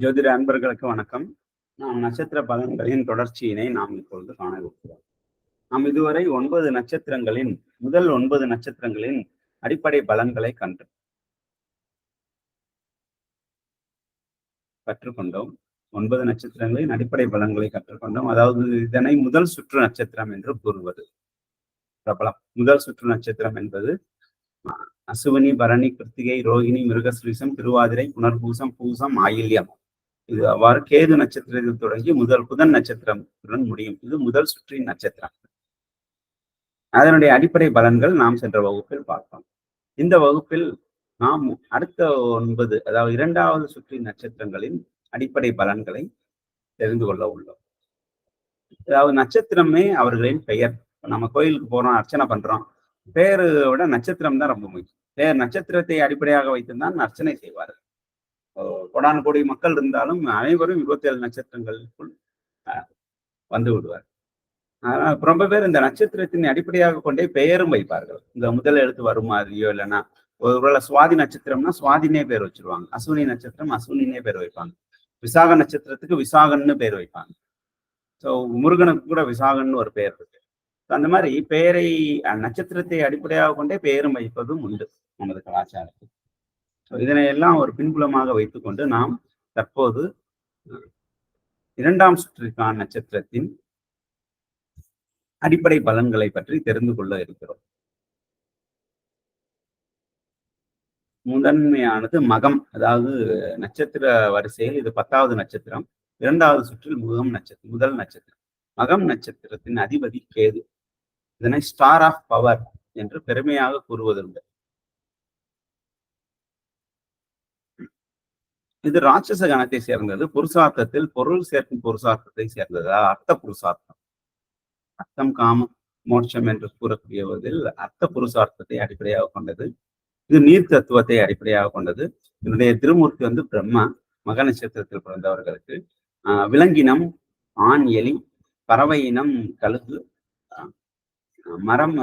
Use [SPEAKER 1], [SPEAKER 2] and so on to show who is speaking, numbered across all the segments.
[SPEAKER 1] ஜோதிட அன்பர்களுக்கு வணக்கம். நாம் நட்சத்திர பலன்களின் தொடர்ச்சியினை நாம் இப்பொழுது காண இருக்கிறோம். நாம் இதுவரை 9 நட்சத்திரங்களின் முதல் 9 நட்சத்திரங்களின் அடிப்படை பலன்களை கற்றுக்கொண்டோம். 9 நட்சத்திரங்களின் அடிப்படை பலன்களை கற்றுக்கொண்டோம். அதாவது இதனை முதல் சுற்று நட்சத்திரம் என்று கூறுவது பிரபலம். முதல் சுற்று நட்சத்திரம் என்பது அசுவினி, பரணி, கிருத்திகை, ரோகிணி, மிருகஸ்ரீசம், திருவாதிரை, புனர்பூசம், பூசம், ஆயில்யம். இது அவ்வாறு கேது நட்சத்திரத்தில் தொடங்கி புதன் நட்சத்திரத்துடன் முடியும். இது முதல் சுற்றின் நட்சத்திரம். அதனுடைய அடிப்படை பலன்கள் நாம் சென்ற வகுப்பில் பார்த்தோம். இந்த வகுப்பில் நாம் அடுத்த 9, அதாவது 2வது சுற்றின் நட்சத்திரங்களின் அடிப்படை பலன்களை தெரிந்து கொள்ள உள்ளோம். அதாவது நட்சத்திரமே அவர்களின் பெயர். நம்ம கோயிலுக்கு போறோம், அர்ச்சனை பண்றோம், பெயரை விட நட்சத்திரம் தான் ரொம்ப முக்கியம். பெயர் நட்சத்திரத்தை அடிப்படையாக வைத்துதான் அர்ச்சனை செய்வார்கள். கோடான கோடி மக்கள் இருந்தாலும் அனைவரும் 27 நட்சத்திரங்களுக்குள் வந்து விடுவார். ஆனால் ரொம்ப பேர் இந்த நட்சத்திரத்தின் அடிப்படையாக கொண்டே பெயரும் வைப்பார்கள். இந்த முதல் எழுத்து வரும் மாதிரியோ, இல்லைன்னா ஒருவேளை சுவாதி நட்சத்திரம்னா சுவாதினே பேர் வச்சிருவாங்க. அஸ்வினி நட்சத்திரம் அஸ்வினினே பேர் வைப்பாங்க. விசாக நட்சத்திரத்துக்கு விசாகன்னு பேர் வைப்பாங்க. ஸோ முருகனுக்கு கூட விசாகன்னு ஒரு பெயர் இருக்கு. அந்த மாதிரி பெயரை நட்சத்திரத்தை அடிப்படையாக கொண்டே பெயரும் வைப்பதும் உண்டு நமது கலாச்சாரத்தில். இதனை எல்லாம் ஒரு பின்புலமாக வைத்துக்கொண்டு நாம் தற்போது 2ஆம் சுற்றிற்கான நட்சத்திரத்தின் அடிப்படை பலன்களை பற்றி தெரிந்து கொள்ள இருக்கிறோம். முதன்மையானது மகம், அதாவது நட்சத்திர வரிசையில் இது 10வது நட்சத்திரம். 2வது சுற்றில் முதல் நட்சத்திரம். மகம் நட்சத்திரத்தின் அதிபதி கேது. இதனை ஸ்டார் ஆஃப் பவர் என்று பெருமையாக கூறுவதுண்டு. இது ராட்சச கணத்தை சேர்ந்தது. புருஷார்த்தத்தில் பொருள் சேர்க்கும் புருஷார்த்தத்தை சேர்ந்தது. அர்த்த புருஷார்த்தம், அர்த்தம் காமம் மோட்சம் என்று கூறக்கூடியதில் அர்த்த புருஷார்த்தத்தை அடிப்படையாக கொண்டது. இது நீர் தத்துவத்தை அடிப்படையாக கொண்டது. இதனுடைய திருமூர்த்தி பிரம்மா. மக நட்சத்திரத்தில் பிறந்தவர்களுக்கு விலங்கினம் ஆண் எலி, பறவை இனம் கழுகு, மரம்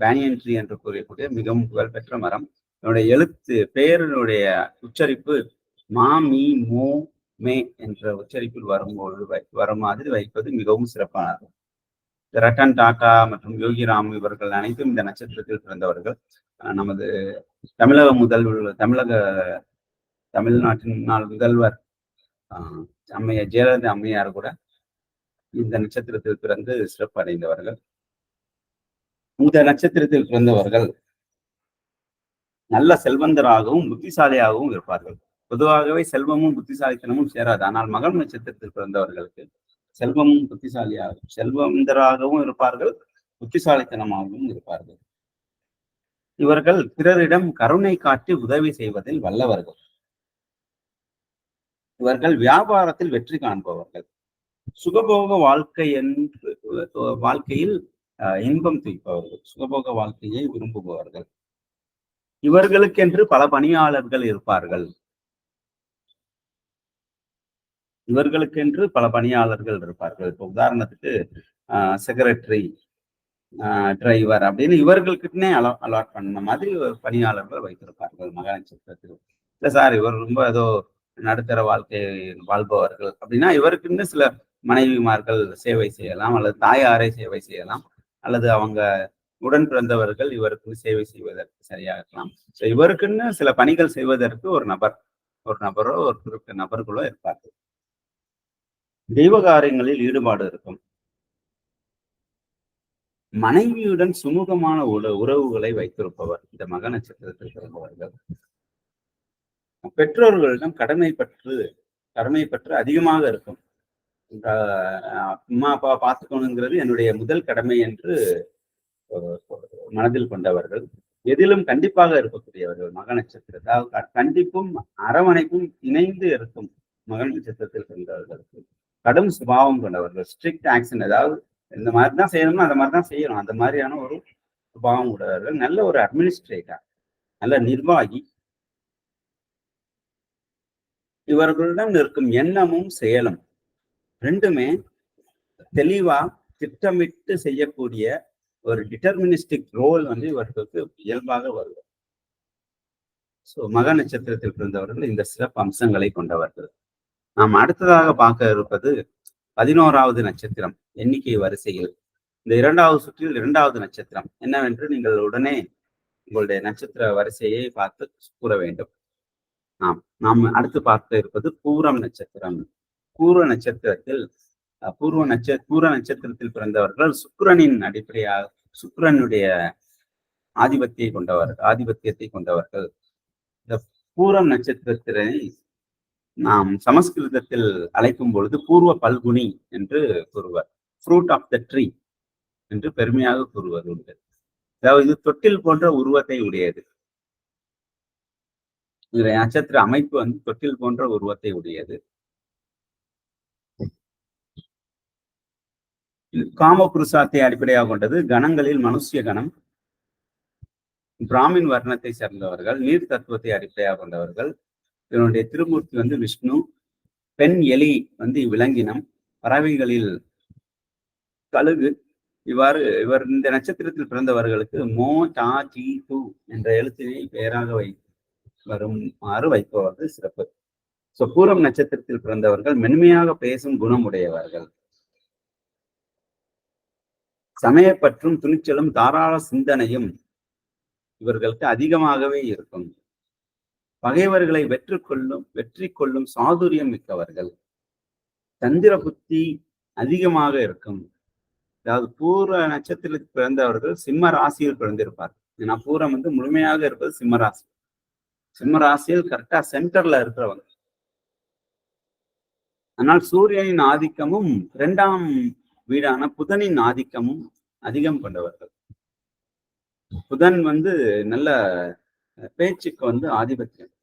[SPEAKER 1] பேனியன் ட்ரீ என்று கூறக்கூடிய மிகவும் புகழ்பெற்ற மரம். என்னுடைய எழுத்து பெயரினுடைய உச்சரிப்பு மா, மீ, மோ, மே என்ற உச்சரிப்பில் வரும் மாதிரி வைப்பது மிகவும் சிறப்பானது. ரட்டன் டாடா மற்றும் யோகிராம் இவர்கள் அனைத்தும் இந்த நட்சத்திரத்தில் பிறந்தவர்கள். நமது தமிழ்நாட்டின் முன்னாள் முதல்வர் அம்மையார் ஜெயலலிதா அம்மையார் கூட இந்த நட்சத்திரத்தில் பிறந்து சிறப்பு அடைந்தவர்கள். இந்த நட்சத்திரத்தில் பிறந்தவர்கள் நல்ல செல்வந்தராகவும் புத்திசாலியாகவும் இருப்பார்கள். பொதுவாகவே செல்வமும் புத்திசாலித்தனமும் சேராது. ஆனால் மகம் நட்சத்திரத்தில் பிறந்தவர்களுக்கு செல்வமும் செல்வந்தராகவும் இருப்பார்கள், புத்திசாலித்தனமாகவும் இருப்பார்கள். இவர்கள் பிறரிடம் கருணை காட்டி உதவி செய்வதில் வல்லவர்கள். இவர்கள் வியாபாரத்தில் வெற்றி காண்பவர்கள். சுகபோக வாழ்க்கையில் இன்பம் துய்ப்பவர்கள். சுகபோக வாழ்க்கையை விரும்புபவர்கள். இவர்களுக்கென்று பல பணியாளர்கள் இருப்பார்கள். இப்போ உதாரணத்துக்கு செக்ரட்டரி, டிரைவர் அப்படின்னு இவர்களுக்குன்னே அலாட் பண்ண மாதிரி பணியாளர்கள் வைத்திருப்பார்கள் மக நட்சத்திரத்தில். இல்லை சார், இவர் ரொம்ப ஏதோ நடுத்தர வாழ்க்கை வாழ்பவர்கள் அப்படின்னா இவருக்குன்னு சில மனைவிமார்கள் சேவை செய்யலாம், அல்லது தாயாரை சேவை செய்யலாம், அல்லது அவங்க உடன் பிறந்தவர்கள் இவருக்கு சேவை செய்வதற்கு சரியாக இருக்கலாம். ஸோ இவருக்குன்னு சில பணிகள் செய்வதற்கு ஒரு நபரோ ஒரு குறிப்பிட்ட நபர்களோ இருப்பார்கள். தெய்வ காரியங்களில் ஈடுபாடு இருக்கும். மனைவியுடன் சுமூகமான உறவுகளை வைத்திருப்பவர் இந்த மக நட்சத்திரத்தில் பிறந்தவர்கள். பெற்றோர்களிடம் கடமை பற்று அதிகமாக இருக்கும். அம்மா அப்பா பார்த்துக்கணுங்கிறது என்னுடைய முதல் கடமை என்று மனதில் கொண்டவர்கள். எதிலும் கண்டிப்பாக இருக்கக்கூடியவர்கள் மக நட்சத்திரத்தில். கண்டிப்பும் அரவணைப்பும் இணைந்து இருக்கும் மக நட்சத்திரத்தில் பிறந்தவர்களுக்கு. கடும் சுபாவம் கொண்டவர்கள். ஸ்ட்ரிக்ட் ஆக்ஷன், அதாவது இந்த மாதிரிதான் செய்யணும்னா அந்த மாதிரிதான் செய்யணும், அந்த மாதிரியான ஒரு சுபாவம் உடையவர்கள். நல்ல ஒரு அட்மினிஸ்ட்ரேட்டர், நல்ல நிர்வாகி. இவர்களிடம் இருக்கும் எண்ணமும் செயலும் ரெண்டுமே தெளிவா திட்டமிட்டு செய்யக்கூடிய ஒரு டிட்டர்மினிஸ்டிக் ரோல் இவர்களுக்கு இயல்பாக வருது. ஸோ மக நட்சத்திரத்தில் பிறந்தவர்கள் இந்த சிறப்பு அம்சங்களை கொண்டவர்கள். நாம் அடுத்ததாக பார்க்க இருப்பது 11வது நட்சத்திரம் எண்ணிக்கை வரிசையில். இந்த 2வது சுற்றில் 2வது நட்சத்திரம் என்னவென்று நீங்கள் உடனே உங்களுடைய நட்சத்திர வரிசையை பார்த்து கூற வேண்டும். நாம் அடுத்து பார்க்க இருப்பது பூரம் நட்சத்திரம். பூர்வ நட்சத்திரத்தில் பூர நட்சத்திரத்தில் பிறந்தவர்கள் சுக்கிரனின் அடிப்படையாக சுக்கிரனுடைய ஆதிபத்தியத்தை கொண்டவர்கள். இந்த பூரம் நட்சத்திரத்தினை நாம் சமஸ்கிருதத்தில் அழைக்கும் பொழுது பூர்வ பல்குனி என்று கூறுவர். ஃப்ரூட் ஆஃப் த ட்ரீ என்று பெருமையாக கூறுவது உண்டு. அதாவது இது தொட்டில் போன்ற உருவத்தை உடையது. நட்சத்திர அமைப்பு வந்து தொட்டில் போன்ற உருவத்தை உடையது. காமபுருஷாத்தை அடிப்படையாக கொண்டது. கணங்களில் மனுஷிய கணம், பிராமின் வர்ணத்தை சேர்ந்தவர்கள், நீர் தத்துவத்தை அடிப்படையாக கொண்டவர்கள். இதனுடைய திருமூர்த்தி வந்து விஷ்ணு. பெண் எலி வந்து விலங்கினம், பறவைகளில் கழுகு. இவர் இந்த நட்சத்திரத்தில் பிறந்தவர்களுக்கு மோ டா டி டு என்ற எழுத்தினை பெயராக வருமாறு வைப்பவது சிறப்பு. பூரம் நட்சத்திரத்தில் பிறந்தவர்கள் மென்மையாக பேசும் குணம் உடையவர்கள். சமயப்பற்றும் துணிச்சலும் தாராள சிந்தனையும் இவர்களுக்கு அதிகமாகவே இருக்கும். பகைவர்களை வெற்றி கொள்ளும் சாதுரியம் மிக்கவர்கள். தந்திர புத்தி அதிகமாக இருக்கும். அதாவது பூர நட்சத்திரத்தில் பிறந்தவர்கள் சிம்ம ராசியில் பிறந்திருப்பார். ஏன்னா பூரம் வந்து முழுமையாக இருப்பது சிம்ம ராசி. சிம்ம ராசியில் கரெக்டா சென்டர்ல இருக்கிறவங்க. ஆனால் சூரியனின் ஆதிக்கமும் 2ஆம் வீடான புதனின் ஆதிக்கமும் அதிகம் கொண்டவர்கள். புதன் வந்து நல்ல பேச்சுக்கு வந்து ஆதிபத்தியம்.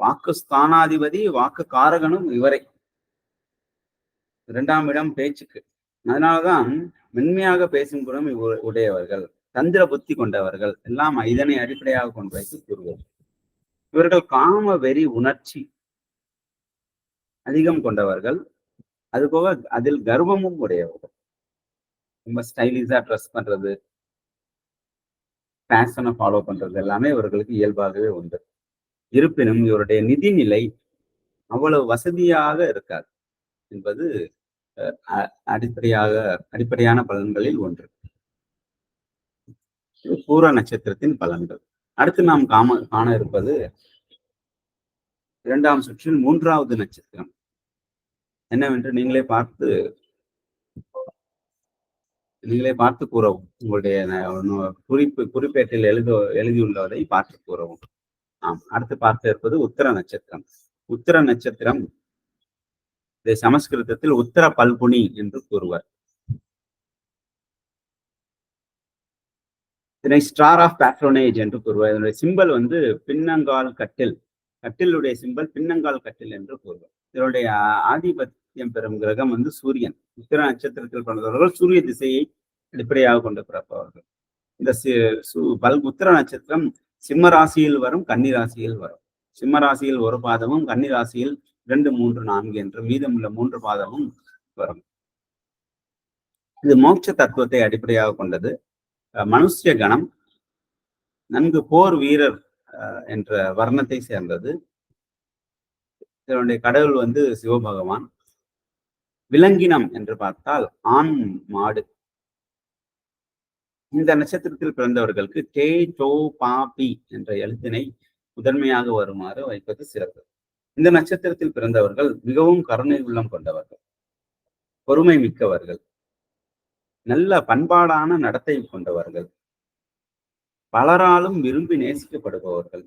[SPEAKER 1] வாக்கு ஸ்தானாதிபதி, வாக்கு காரகனும் இவரை. 2ஆம் இடம் பேச்சுக்கு. அதனால்தான் மென்மையாக பேசும் குணம் உடையவர்கள், தந்திர புத்தி கொண்டவர்கள் எல்லாம் இதனை அடிப்படையாக கொண்டு வைத்து கூறுவது. இவர்கள் காம வெறி உணர்ச்சி அதிகம் கொண்டவர்கள். அதுபோக அதில் கர்வமும் உடையவர்கள். ரொம்ப ஸ்டைலிஷா ட்ரெஸ் பண்றது, பேஷனை ஃபாலோ பண்றது எல்லாமே இவர்களுக்கு இயல்பாகவே உண்டு. இருப்பினும் இவருடைய நிதிநிலை வசதியாக இருக்காது என்பது அடிப்படையான பலன்களில் ஒன்று. பூர நட்சத்திரத்தின் பலன்கள். அடுத்து நாம் காண இருப்பது 2ஆம் சுற்றில் 3வது நட்சத்திரம் என்னவென்று நீங்களே பார்த்து கூறவும். உங்களுடைய குறிப்பேட்டில் எழுதியுள்ளதை பார்த்து கூறவும். அடுத்து பார்க்க இருப்பது உத்தர நட்சத்திரம். உத்தர நட்சத்திரம் சமஸ்கிருதத்தில் உத்தர பல்குனி என்று கூறுவர். இதனை ஸ்டார் ஆஃப் பேட்ரோனேஜ் என்று கூறுவர். இதனுடைய சிம்பல் வந்து பின்னங்கால் கட்டில். கட்டிலுடைய சிம்பல் பின்னங்கால் கட்டில் என்று கூறுவர். இதனுடைய ஆதிபத்தியம் பெறும் கிரகம் வந்து சூரியன். உத்தர நட்சத்திரத்தில் பிறந்தவர்கள் சூரிய திசையை அடிப்படையாக கொண்டு பிறப்பவர்கள். இந்த உத்தர நட்சத்திரம் சிம்ம ராசியில் வரும், கன்னி ராசியில் வரும். சிம்ம ராசியில் ஒரு பாதமும், கன்னி ராசியில் 2, 3, 4 என்று மீதமுள்ள 3 பாதமும் வரும். இது மோட்ச தத்துவத்தை அடிப்படையாக கொண்டது. மனுஷ்ய கணம், நன்கு போர் வீரர் என்ற வர்ணத்தை சேர்ந்தது. இதனுடைய கடவுள் வந்து சிவபகவான். விலங்கினம் என்று பார்த்தால் ஆண் மாடு. இந்த நட்சத்திரத்தில் பிறந்தவர்களுக்கு டே டோ பா பி என்ற எழுத்தினை முதன்மையாக வருமாறு வைப்பது சிறப்பு. இந்த நட்சத்திரத்தில் பிறந்தவர்கள் மிகவும் கருணை உள்ளம் கொண்டவர்கள், பொறுமை மிக்கவர்கள், நல்ல பண்பாடான நடத்தை கொண்டவர்கள், பலராலும் விரும்பி நேசிக்கப்படுபவர்கள்.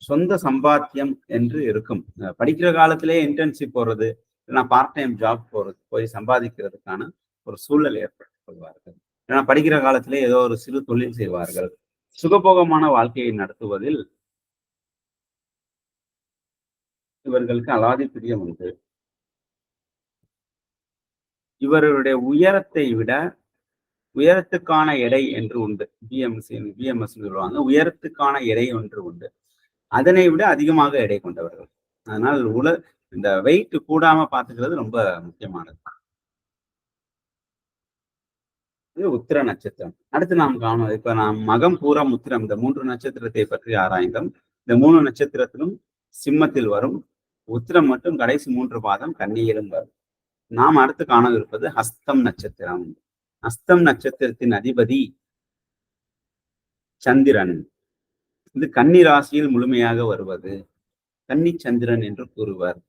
[SPEAKER 1] சொந்த சம்பாத்தியம் என்று இருக்கும். படிக்கிற காலத்திலே இன்டர்ன்ஷிப் போறது, இல்லைன்னா பார்ட் டைம் ஜாப் போறது, போய் சம்பாதிக்கிறதுக்கான ஒரு சூழல் ஏற்படுத்திக் கொள்வார்கள். ஏன்னா படிக்கிற காலத்திலே ஏதோ ஒரு சிறு தொழில் செய்வார்கள். சுகபோகமான வாழ்க்கையை நடத்துவதில் இவர்களுக்கு அலாதி பிரியம் உண்டு. இவர்களுடைய உயரத்தை விட உயரத்துக்கான எடை என்று உண்டு. பிஎம்எஸ் சொல்லுவாங்க. உயரத்துக்கான எடை ஒன்று உண்டு. அதனை விட அதிகமாக எடை கொண்டவர்கள். அதனால் இந்த வெயிட் கூடாம பார்த்துக்கிறது ரொம்ப முக்கியமானது. இது உத்திர நட்சத்திரம். அடுத்து நாம் காணும். இப்ப நாம் மகம், பூரம், உத்திரம் இந்த 3 நட்சத்திரத்தை பற்றி ஆராய்ந்தோம். இந்த 3 நட்சத்திரத்திலும் சிம்மத்தில் வரும். உத்திரம் மட்டும் கடைசி 3 பாதம் கன்னியிலும் வரும். நாம் அடுத்து காணவிருப்பது ஹஸ்தம் நட்சத்திரம். ஹஸ்தம் நட்சத்திரத்தின் அதிபதி சந்திரன். இது கன்னி ராசியில் முழுமையாக வருவது கன்னி சந்திரன் என்று கூறுவர்.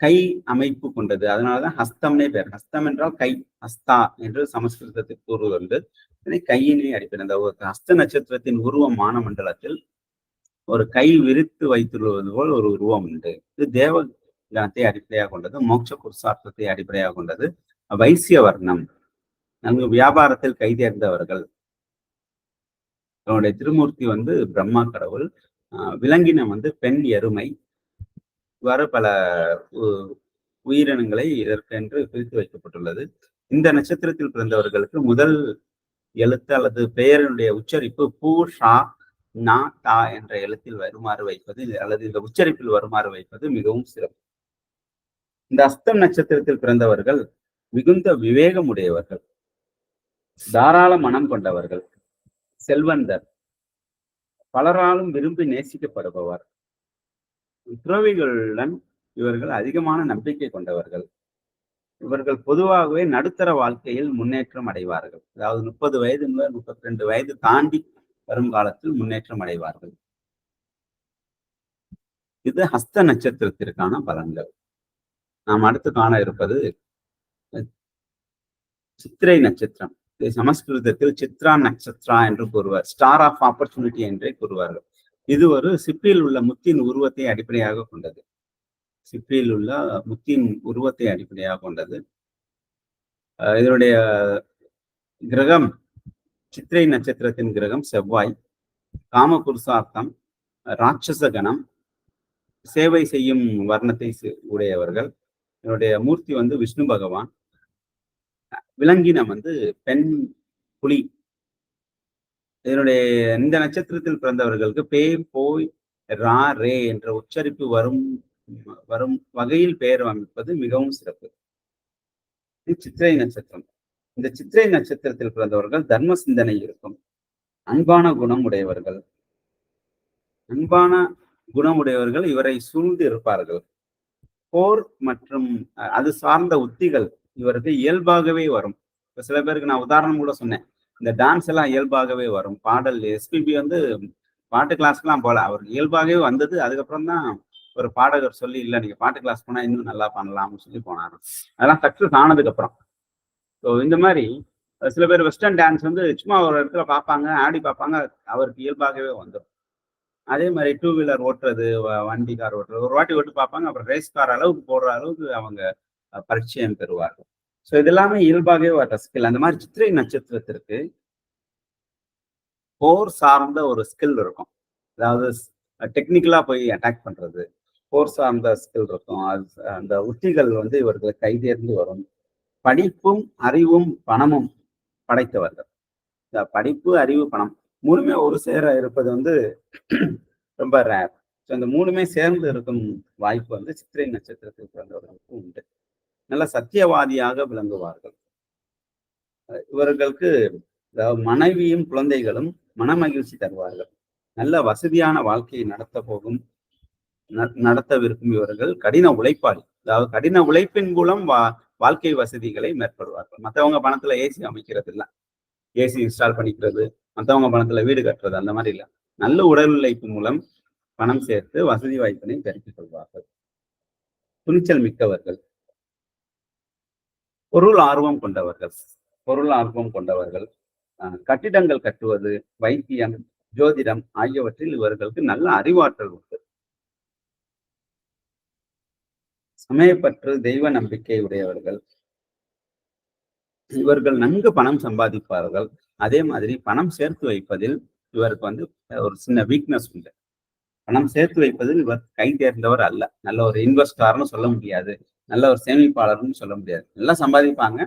[SPEAKER 1] கை அமைப்பு கொண்டது, அதனாலதான் ஹஸ்தம்னே பேர். ஹஸ்தம் என்றால் கை, ஹஸ்தா என்று சமஸ்கிருதத்தில் கூறுவது. கையினை அடிப்படை. அந்த ஹஸ்த நட்சத்திரத்தின் உருவம் மான மண்டலத்தில் ஒரு கை விரித்து வைத்துள்ளது போல் ஒரு உருவம் உண்டு. இது தேவ கணத்தை அடிப்படையாக கொண்டது, மோட்ச புருஷார்த்தத்தை அடிப்படையாக கொண்டது. வைசிய வர்ணம், அங்கு வியாபாரத்தில் கைதேர்ந்தவர்கள். அவனுடைய திருமூர்த்தி பிரம்மா கடவுள். விலங்கினம் பெண் எருமை. இவ்வாறு பல உயிரினங்களை இதற்கென்று பிரித்து வைக்கப்பட்டுள்ளது. இந்த நட்சத்திரத்தில் பிறந்தவர்களுக்கு முதல் எழுத்து அல்லது பெயரினுடைய உச்சரிப்பு பூ ஷா நா டா என்ற எழுத்தில் வருமாறு வைப்பது அல்லது இந்த உச்சரிப்பில் வருமாறு வைப்பது மிகவும் சிறப்பு. இந்த அஸ்தம் நட்சத்திரத்தில் பிறந்தவர்கள் மிகுந்த விவேகம் உடையவர்கள், தாராள மனம் கொண்டவர்கள், செல்வந்தர், பலராலும் விரும்பி நேசிக்கப்படுபவர். துறவிகளுடன் இவர்கள் அதிகமான நம்பிக்கை கொண்டவர்கள். இவர்கள் பொதுவாகவே நடுத்தர வாழ்க்கையில் முன்னேற்றம் அடைவார்கள். அதாவது 30 வயது முதல் 32 வயது தாண்டி வரும் காலத்தில் முன்னேற்றம் அடைவார்கள். இது ஹஸ்த நட்சத்திரத்திற்கான பலன்கள். நாம் அடுத்து காண இருப்பது சித்திரை நட்சத்திரம். சமஸ்கிருதத்தில் சித்ரா நட்சத்திரா என்று கூறுவார். ஸ்டார் ஆஃப் ஆப்பர்ச்சுனிட்டி என்றே கூறுவார்கள். இது ஒரு சிப்பியில் உள்ள முத்தின் உருவத்தை அடிப்படையாக கொண்டது. சிப்பியில் உள்ள முத்தின் உருவத்தை அடிப்படையாக கொண்டது. இதனுடைய கிரகம், சித்திரை நட்சத்திரத்தின் கிரகம் செவ்வாய். காமபுருஷார்த்தம், ராட்சச கணம், சேவை செய்யும் வர்ணத்தை உடையவர்கள். இதனுடைய மூர்த்தி விஷ்ணு பகவான். விலங்கினம் பெண் புலி. இதனுடைய இந்த நட்சத்திரத்தில் பிறந்தவர்களுக்கு பே போய் ரா ரே என்ற உச்சரிப்பு வரும் வகையில் பெயர் அமைப்பது மிகவும் சிறப்பு. சித்திரை நட்சத்திரம். இந்த சித்திரை நட்சத்திரத்தில் பிறந்தவர்கள் தர்ம சிந்தனை இருக்கும், அன்பான குணம் உடையவர்கள். அன்பான குணமுடையவர்கள் இவரை சூழ்ந்து இருப்பார்கள். போர் மற்றும் அது சார்ந்த உத்திகள் இவருக்கு இயல்பாகவே வரும். இப்ப சில பேருக்கு நான் உதாரணம் கூட சொன்னேன், இந்த டான்ஸ் எல்லாம் இயல்பாகவே வரும். பாடல் எஸ்பிபி பாட்டு கிளாஸ்க்கெல்லாம் போல, அவர் இயல்பாகவே வந்தது. அதுக்கப்புறம் தான் ஒரு பாடகர் சொல்லி, இல்லை நீங்க பாட்டு கிளாஸ் போனா இன்னும் நல்லா பண்ணலாம்னு சொல்லி போனாரு. அதெல்லாம் சக்சஸ் ஆனதுக்கு அப்புறம். ஸோ இந்த மாதிரி சில பேர் வெஸ்டர்ன் டான்ஸ் சும்மா ஒரு இடத்துல பார்ப்பாங்க, ஆடி பார்ப்பாங்க, அவருக்கு இயல்பாகவே வந்துடும். அதே மாதிரி 2 வீலர் ஓட்டுறது, வண்டி கார் ஓட்டுறது ஒரு வாட்டி ஓட்டு பார்ப்பாங்க, அப்புறம் ரேஸ் கார் அளவுக்கு போடுற அளவுக்கு அவங்க பரிச்சயம் பெறுவார்கள். ஸோ இது எல்லாமே இயல்பாகவே வர ஸ்கில். அந்த மாதிரி சித்திரை நட்சத்திரத்திற்கு போர் சார்ந்த ஒரு ஸ்கில் இருக்கும். அதாவது டெக்னிக்கலா போய் அட்டாக் பண்றது, போர் சார்ந்த ஸ்கில் இருக்கும். அந்த உத்திகள் இவர்களுக்கு கைதேர்ந்து வரும். படிப்பும் அறிவும் பணமும் படைத்தவர்கள். இந்த படிப்பு, அறிவு, பணம் மூணுமே ஒரு சேர இருப்பது ரொம்ப ரேர். ஸோ இந்த மூணுமே சேர்ந்து இருக்கும் வாய்ப்பு சித்திரை நட்சத்திரத்தில் பிறந்தவர்களுக்கு உண்டு. நல்ல சத்தியவாதியாக விளங்குவார்கள். இவர்களுக்கு மனைவியும் குழந்தைகளும் மனமகிழ்ச்சி தருவார்கள். நல்ல வசதியான வாழ்க்கையை நடத்தவிருக்கும் இவர்கள் கடின உழைப்பாளி. அதாவது கடின உழைப்பின் மூலம் வாழ்க்கை வசதிகளை மேற்கொள்வார்கள். மற்றவங்க பணத்துல ஏசி அமைக்கிறது இல்லை, ஏசி இன்ஸ்டால் பண்ணிக்கிறது, மற்றவங்க பணத்துல வீடு கட்டுறது, அந்த மாதிரி இல்லை. நல்ல உடல் உழைப்பு மூலம் பணம் சேர்த்து வசதி வாய்ப்பினை பெருக்கிக் கொள்வார்கள். துணிச்சல் மிக்கவர்கள், பொருள் ஆர்வம் கொண்டவர்கள். கட்டிடங்கள் கட்டுவது, வைத்தியம், ஜோதிடம் ஆகியவற்றில் இவர்களுக்கு நல்ல அறிவாற்றல் உண்டு. சமயப்பற்று, தெய்வ நம்பிக்கை உடையவர்கள். இவர்கள் நன்கு பணம் சம்பாதிப்பார்கள். அதே மாதிரி பணம் சேர்த்து வைப்பதில் இவருக்கு ஒரு சின்ன வீக்னஸ் உண்டு. பணம் சேர்த்து வைப்பதில் இவர் கை தேர்ந்தவர் அல்ல. நல்ல ஒரு இன்வெஸ்டார்னு சொல்ல முடியாது, நல்ல ஒரு சேமிப்பாளர்னு சொல்ல முடியாது. நல்லா சம்பாதிப்பாங்க,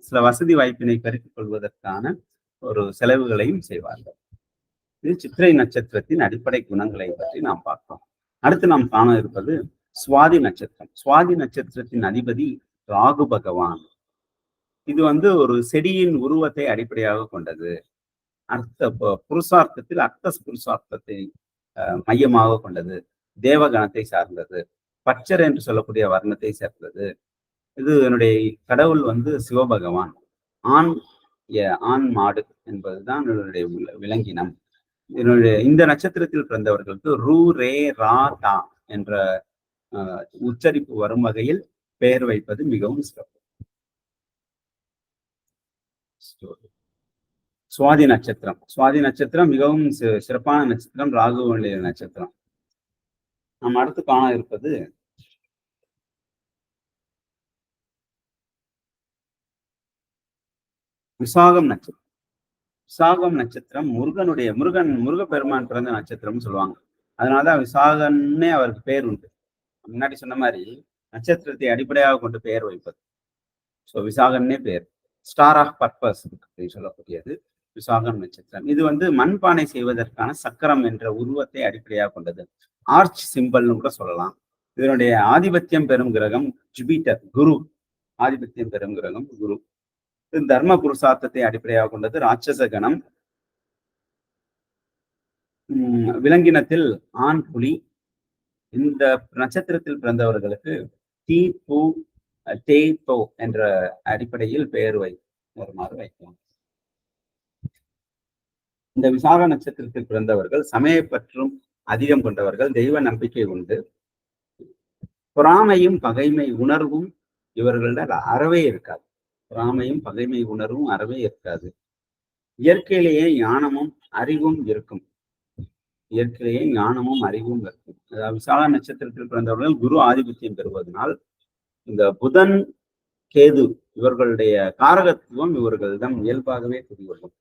[SPEAKER 1] சில வசதி வாய்ப்பினை பெருக்கிக் கொள்வதற்கான ஒரு செலவுகளையும் செய்வார்கள். இது சித்திரை நட்சத்திரத்தின் அடிப்படை குணங்களை பற்றி நாம் பார்க்கிறோம். அடுத்து நாம் காண இருப்பது சுவாதி நட்சத்திரம். சுவாதி நட்சத்திரத்தின் அதிபதி ராகு பகவான். இது ஒரு செடியின் உருவத்தை அடிப்படையாக கொண்டது. புருஷார்த்தத்தில் அர்த்த புருஷார்த்தத்தை மையமாக கொண்டது. தேவகணத்தை சார்ந்தது. பச்சர் என்று சொல்லக்கூடிய வர்ணத்தை சேர்ந்தது. இது என்னுடைய கடவுள் வந்து சிவபகவான். ஆண் ஆண் மாடு என்பதுதான் என்னுடைய விலங்கினம். என்னுடைய இந்த நட்சத்திரத்தில் பிறந்தவர்களுக்கு ரூ ரே ரா டா என்ற உச்சரிப்பு வரும் வகையில் பெயர் வைப்பது மிகவும் சிறப்பு. சுவாதி நட்சத்திரம். சுவாதி நட்சத்திரம் மிகவும் சிறப்பான நட்சத்திரம். ராகுவனுடைய நட்சத்திரம். நாம் அடுத்து காண இருப்பது விசாகம் நட்சத்திரம். விசாகம் நட்சத்திரம் முருகப்பெருமான் பிறந்த நட்சத்திரம்னு சொல்லுவாங்க. அதனாலதான் விசாகன்னே அவருக்கு பேர் உண்டு. முன்னாடி சொன்ன மாதிரி நட்சத்திரத்தை அடிப்படையாக கொண்டு பெயர் வைப்பது. ஸோ விசாகன்னே பேர். ஸ்டார் ஆஃப் பர்பஸ் அப்படின்னு சொல்லக்கூடியது விசாகம் நட்சத்திரம். இது வந்து மண்பானை செய்வதற்கான சக்கரம் என்ற உருவத்தை அடிப்படையாக கொண்டது. ஆர்ச் சிம்பல்னு கூட சொல்லலாம். இதனுடைய ஆதிபத்தியம் பெறும் கிரகம் ஜூபிட்டர், குரு. ஆதிபத்தியம் பெறும் கிரகம் குரு. இது தர்ம புருஷார்த்தத்தை அடிப்படையாக கொண்டது. ராட்சச கணம். விலங்கினத்தில் ஆண் புலி. இந்த நட்சத்திரத்தில் பிறந்தவர்களுக்கு டி பூ தே தோ என்ற அடிப்படையில் பெயர் வருமாறு வைக்கலாம். இந்த விசாக நட்சத்திரத்தில் பிறந்தவர்கள் சமயப்பற்றும் அதிகம் கொண்டவர்கள். தெய்வ நம்பிக்கை உண்டு. பொறாமையும் பகைமை உணர்வும் இவர்களிடம் அறவே இருக்காது. பொறாமையும் பகைமை உணர்வும் அறவே இருக்காது. இயற்கையிலேயே ஞானமும் அறிவும் இருக்கும். இயற்கையிலேயே ஞானமும் அறிவும் இருக்கும். அதாவது விசாக நட்சத்திரத்தில் பிறந்தவர்கள் குரு ஆதிபத்தியம் பெறுவதனால் இந்த புதன் கேது இவர்களுடைய காரகத்துவம் இவர்களிடம் இயல்பாகவே தெரியவரும்.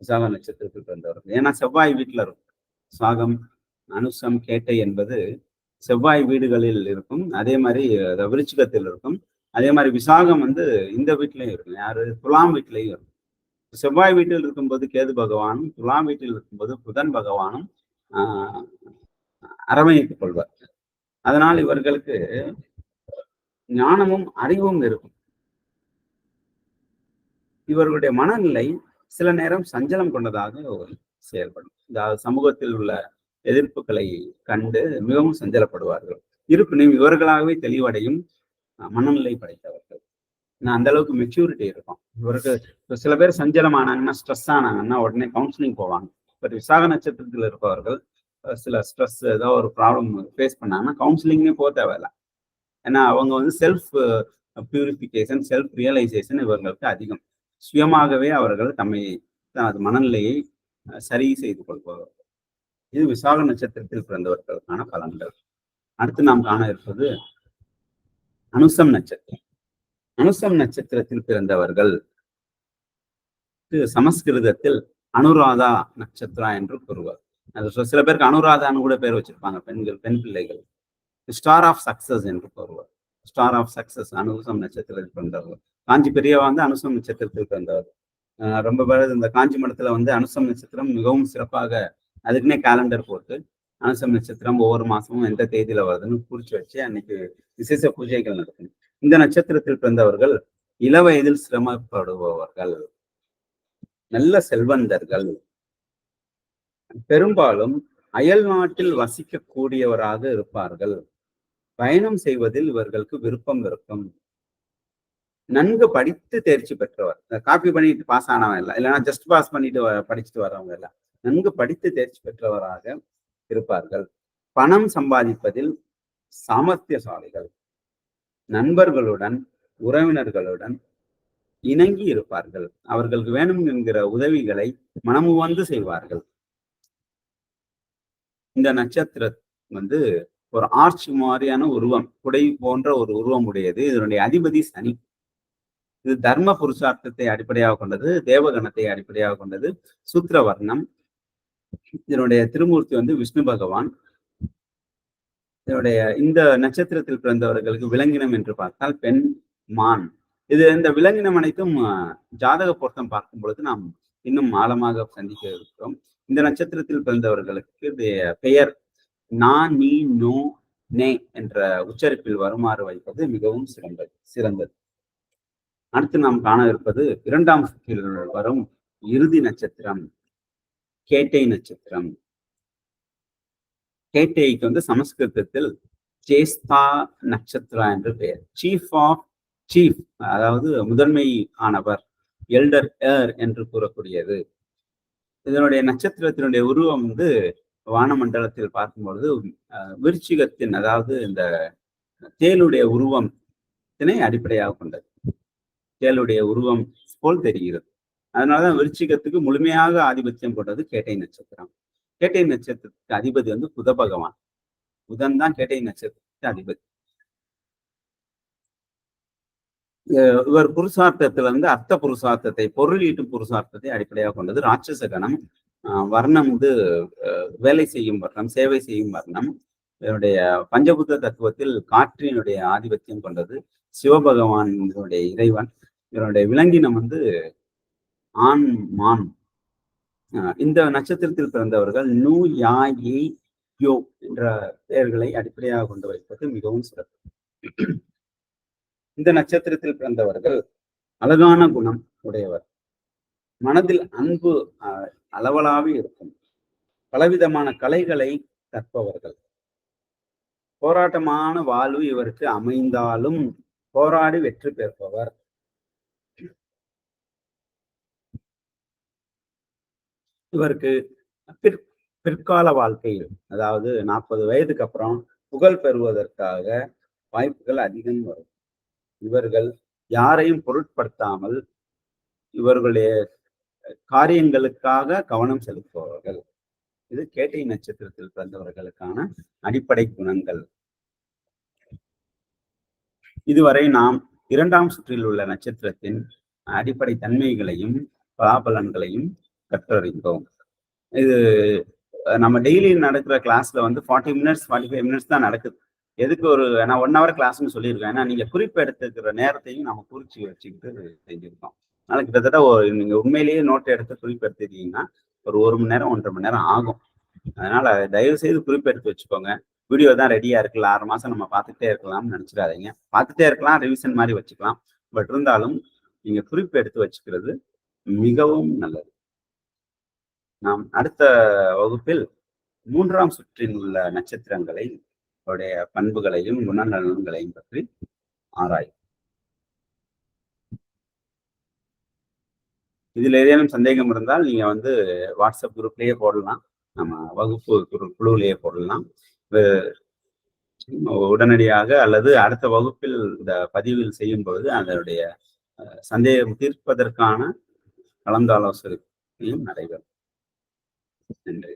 [SPEAKER 1] விசாக நட்சத்திரத்தில் பிறந்தவர்கள். ஏன்னா செவ்வாய் வீட்டுல இருக்கும். சாகம் அனுசம் கேட்டை என்பது செவ்வாய் வீடுகளில் இருக்கும். அதே மாதிரி விருச்சிகத்தில் இருக்கும். அதே மாதிரி விசாகம் வந்து இந்த வீட்டிலையும் இருக்கும். யாரு? துலாம் வீட்டிலையும் இருக்கும். செவ்வாய் வீட்டில் இருக்கும்போது கேது பகவானும், துலாம் வீட்டில் இருக்கும்போது புதன் பகவானும் அரவணைத்துக் கொள்வார். அதனால் இவர்களுக்கு ஞானமும் அறிவும் இருக்கும். இவர்களுடைய மனநிலை சில நேரம் சஞ்சலம் கொண்டதாக செயல்படும். அதாவது சமூகத்தில் உள்ள எதிர்ப்புகளை கண்டு மிகவும் சஞ்சலப்படுவார்கள். இருப்பினும் இவர்களாகவே தெளிவடையும் மனநிலை படைத்தவர்கள். அந்த அளவுக்கு மெச்சூரிட்டி இருக்கும் இவருக்கு. சில பேர் சஞ்சலம் ஆனாங்கன்னா, ஸ்ட்ரெஸ் ஆனாங்கன்னா உடனே கவுன்சிலிங் போவாங்க. பட் விசாக நட்சத்திரத்தில் இருப்பவர்கள் சில ஸ்ட்ரெஸ் ஏதோ ஒரு ப்ராப்ளம் ஃபேஸ் பண்ணாங்கன்னா கவுன்சிலிங்கே போக தேவையில்லை. ஏன்னா அவங்க வந்து செல்ஃப் பியூரிஃபிகேஷன், செல்ஃப் ரியலைசேஷன் இவர்களுக்கு அதிகம். சுயமாகவே அவர்கள் தனது மனநிலையை சரி செய்து கொள்பவர்கள். இது விசாக நட்சத்திரத்தில் பிறந்தவர்களுக்கான பலன்கள். அடுத்து நாம் காண இருப்பது அனுசம் நட்சத்திரம். அனுசம் நட்சத்திரத்தில் பிறந்தவர்கள் சமஸ்கிருதத்தில் அனுராதா நட்சத்திரா என்று கூறுவார். சில பேருக்கு அனுராதான்னு கூட பேர் வச்சிருப்பாங்க. பெண் பிள்ளைகள். ஸ்டார் ஆஃப் சக்சஸ் என்று கூறுவார். ஸ்டார் ஆஃப் சக்சஸ் அனுசம் நட்சத்திரத்தில் பிறந்தவர்கள். காஞ்சி பெரியவா வந்து அனுசம் நட்சத்திரத்தில் பிறந்தவர். ரொம்ப பேர் இந்த காஞ்சி மடத்துல வந்து அனுசம் நட்சத்திரம் மிகவும் சிறப்பாக அதுக்குன்னே கேலண்டர் போட்டு அனுசம் நட்சத்திரம் ஒவ்வொரு மாசமும் எந்த தேதியில வருதுன்னு குறிச்சு வச்சு அன்னைக்கு விசேஷ பூஜைகள் நடக்கும். இந்த நட்சத்திரத்தில் பிறந்தவர்கள் இளவயதில் சிரமப்படுபவர்கள், நல்ல செல்வந்தர்கள், பெரும்பாலும் அயல் நாட்டில் வசிக்கக்கூடியவராக இருப்பார்கள். பயணம் செய்வதில் இவர்களுக்கு விருப்பம் இருக்கும். நன்கு படித்து தேர்ச்சி பெற்றவர். காப்பி பண்ணிட்டு பாஸ் ஆனவன் இல்லை, இல்லைன்னா ஜஸ்ட் பாஸ் பண்ணிட்டு படிச்சுட்டு வர்றவங்க எல்லாம் நன்கு படித்து தேர்ச்சி பெற்றவராக இருப்பார்கள். பணம் சம்பாதிப்பதில் சாமர்த்தியசாலிகள். நண்பர்களுடன் உறவினர்களுடன் இணங்கி இருப்பார்கள். அவர்களுக்கு வேணும் என்கிற உதவிகளை மனமுவந்து செய்வார்கள். இந்த நட்சத்திரம் வந்து ஒரு ஆர்ச் மாதிரியான உருவம், குடை போன்ற ஒரு உருவம் உடையது. இதனுடைய அதிபதி சனி. இது தர்ம புருஷார்த்தத்தை அடிப்படையாக கொண்டது. தேவகணத்தை அடிப்படையாக கொண்டது. சூத்திர வர்ணம். இதனுடைய திருமூர்த்தி வந்து விஷ்ணு பகவான். இதனுடைய இந்த நட்சத்திரத்தில் பிறந்தவர்களுக்கு விலங்கினம் என்று பார்த்தால் பெண், மான். இந்த விலங்கினம் அனைத்தும் ஜாதக பொருத்தம் பார்க்கும் பொழுது நாம் இன்னும் ஆழமாக சந்திக்க இருக்கிறோம். இந்த நட்சத்திரத்தில் பிறந்தவர்களுக்கு பெயர் நா, நீ, நோ, நே என்ற உச்சரிப்பில் வருமாறு வைப்பது மிகவும் சிறந்தது. அடுத்து நாம் காண இருப்பது இரண்டாம் சுற்றில் வரும் இறுதி நட்சத்திரம் கேட்டை நட்சத்திரம். கேட்டைக்கு வந்து சமஸ்கிருதத்தில் ஜேஸ்தா நட்சத்திரா என்று பெயர். சீஃப் அதாவது முதன்மை ஆனவர், எல்டர் ஏர் என்று கூறக்கூடியது. இதனுடைய நட்சத்திரத்தினுடைய உருவம் வந்து வானமண்டலத்தில் பார்க்கும்பொழுது விருச்சிகத்தின், அதாவது இந்த தேளுடைய உருவத்தினை அடிப்படையாக கொண்டது. தேளுடைய உருவம் போல் தெரிகிறது. அதனாலதான் விருச்சிகத்துக்கு முழுமையாக ஆதிபத்தியம் கொண்டது கேட்டை நட்சத்திரம். கேட்டை நட்சத்திரத்துக்கு அதிபதி வந்து புத பகவான். புதன் தான் கேட்டை நட்சத்திரத்துக்கு அதிபதி. இவர் புருஷார்த்தத்துல வந்து அர்த்த புருஷார்த்தத்தை, பொருள் ஈட்டும் புருஷார்த்தத்தை அடிப்படையாக கொண்டது. ராட்சச கணம். வர்ணம் வந்து வேலை செய்யும் வர்ணம், சேவை செய்யும் வர்ணம். இதனுடைய பஞ்சபூத தத்துவத்தில் காற்றினுடைய ஆதிபத்தியம் கொண்டது. சிவபகவானுடைய இறைவன். இதனுடைய விலங்கினம் வந்து ஆண் மான். இந்த நட்சத்திரத்தில் பிறந்தவர்கள் நூ யா ஏ யோ என்ற பெயர்களை அடிப்படையாக கொண்டு வைப்பது மிகவும் சிறப்பு. இந்த நட்சத்திரத்தில் பிறந்தவர்கள் அழகான குணம் உடையவர். மனதில் அன்பு அளவலாவி இருக்கும். பலவிதமான கலைகளை கற்பவர்கள். போராட்டமான வாழ்வு இவருக்கு அமைந்தாலும் போராடி வெற்றி பெறுபவர். இவருக்கு பிற்கால வாழ்க்கையில், அதாவது 40 வயதுக்கு அப்புறம் புகழ் பெறுவதற்காக வாய்ப்புகள் அதிகம் வரும். இவர்கள் யாரையும் பொருட்படுத்தாமல் இவர்களுடைய காரியங்களுக்காக கவனம் செலுத்துபவர்கள். இது கேட்டை நட்சத்திரத்தில் பிறந்தவர்களுக்கான அடிப்படை குணங்கள். இதுவரை நாம் 2ஆம் சுற்றில் உள்ள நட்சத்திரத்தின் அடிப்படை தன்மைகளையும் பலாபலன்களையும் கற்றறிந்தோம். இது நம்ம டெய்லி நடக்கிற கிளாஸ்ல வந்து 40 மினிட்ஸ் 45 மினிட்ஸ் தான் நடக்குது. எதுக்கு நான் 1 hour கிளாஸ்ன்னு சொல்லியிருக்கேன். ஏன்னா நீங்க குறிப்பு எடுத்துக்கிற நேரத்தையும் நம்ம குறிச்சு வச்சுக்கிட்டு செஞ்சிருக்கோம். அதனால கிட்டத்தட்ட நீங்க உண்மையிலேயே நோட்டை எடுத்து குறிப்பு எடுத்துக்கிட்டீங்கன்னா ஒரு 1 மணி நேரம் 1.5 மணி நேரம் ஆகும். அதனால தயவு செய்து குறிப்பு எடுத்து வச்சுக்கோங்க. வீடியோ தான் ரெடியா இருக்குல்ல, 6 மாசம் நம்ம பார்த்துட்டே இருக்கலாம்னு நினைச்சிடாதீங்க. பார்த்துட்டே இருக்கலாம், ரிவிஷன் மாதிரி வச்சுக்கலாம். பட் இருந்தாலும் நீங்க குறிப்பு எடுத்து வச்சுக்கிறது மிகவும் நல்லது. நாம் அடுத்த வகுப்பில் 3ஆம் சுற்றில் உள்ள நட்சத்திரங்களை, அவருடைய பண்புகளையும் குணநலன்களையும் பற்றி ஆராயும். இதுல ஏதேனும் சந்தேகம் இருந்தால் நீங்க வந்து வாட்ஸ்அப் குரூப்லயே போடலாம், நம்ம வகுப்பு குழுவிலேயே போடலாம். உடனடியாக அல்லது அடுத்த வகுப்பில் இந்த பதிவில் செய்யும் பொழுது அதனுடைய சந்தேகம் தீர்ப்பதற்கான கலந்தாலோசனையும் நடைபெறும். நன்றி.